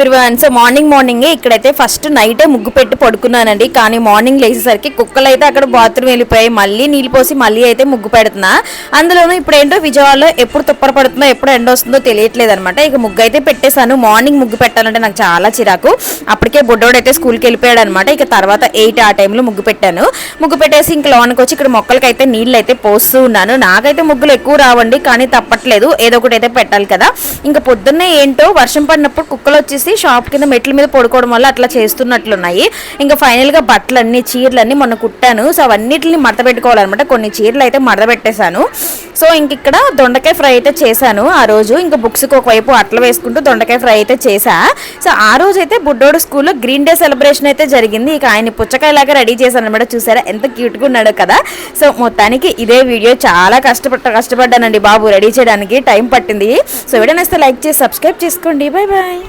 Everyone. So morning ఇక్కడైతే first నైటే ముగ్గు పెట్టి పడుకున్నానండి. కానీ మార్నింగ్ లేచేసరికి కుక్కలు అయితే అక్కడ బాత్రూమ్ వెళ్ళిపోయి మళ్ళీ నీళ్ళు పోసి మళ్ళీ అయితే ముగ్గు పెడుతున్నా. అందులోనూ ఇప్పుడు ఏంటో విజయవాడలో ఎప్పుడు తుప్పర పడుతుందో ఎప్పుడు ఎండ వస్తుందో తెలియట్లేదు అనమాట. ఇక ముగ్గు అయితే పెట్టేశాను. మార్నింగ్ ముగ్గు పెట్టాలంటే నాకు చాలా చిరాకు. అప్పటికే బుడ్డోడైతే స్కూల్కి వెళ్ళిపోయాడు అనమాట. ఇక తర్వాత 8 ఆ టైంలో ముగ్గు పెట్టాను. ముగ్గు పెట్టేసి ఇంక లోనికి వచ్చి ఇక్కడ మొక్కలకైతే నీళ్ళు అయితే పోస్తూ ఉన్నాను. నాకైతే ముగ్గులు ఎక్కువ రావండి, కానీ తప్పట్లేదు, ఏదో ఒకటి అయితే పెట్టాలి కదా. ఇంకా పొద్దున్నే ఏంటో వర్షం పడినప్పుడు కుక్కలు వచ్చేసి షాప్ కింద మెట్ల మీద పడుకోవడం వల్ల అట్లా చేస్తున్నట్లున్నాయి. ఇంకా ఫైనల్గా బట్టలన్నీ చీరలన్నీ మొన్న కుట్టాను. సో అవన్నిటిని మడత పెట్టుకోవాలన్నమాట. కొన్ని చీరలు అయితే మడత పెట్టేశాను. సో ఇంక ఇక్కడ దొండకాయ ఫ్రై అయితే చేశాను ఆ రోజు. ఇంకా బుక్స్కి ఒకవైపు అట్లా వేసుకుంటూ దొండకాయ ఫ్రై అయితే చేశా. సో ఆ రోజు అయితే బుడ్డోడు స్కూల్లో గ్రీన్ డే సెలబ్రేషన్ అయితే జరిగింది. ఇక ఆయన పుచ్చకాయలాగా రెడీ చేశాను అనమాట. చూసారా ఎంత క్యూట్గా ఉన్నాడు కదా. సో మొత్తానికి ఇదే వీడియో చాలా కష్టపడ్డానండి బాబు రెడీ చేయడానికి, టైం పట్టింది. సో వీడియో నచ్చితే లైక్ చేసి సబ్స్క్రైబ్ చేసుకోండి. Bye bye.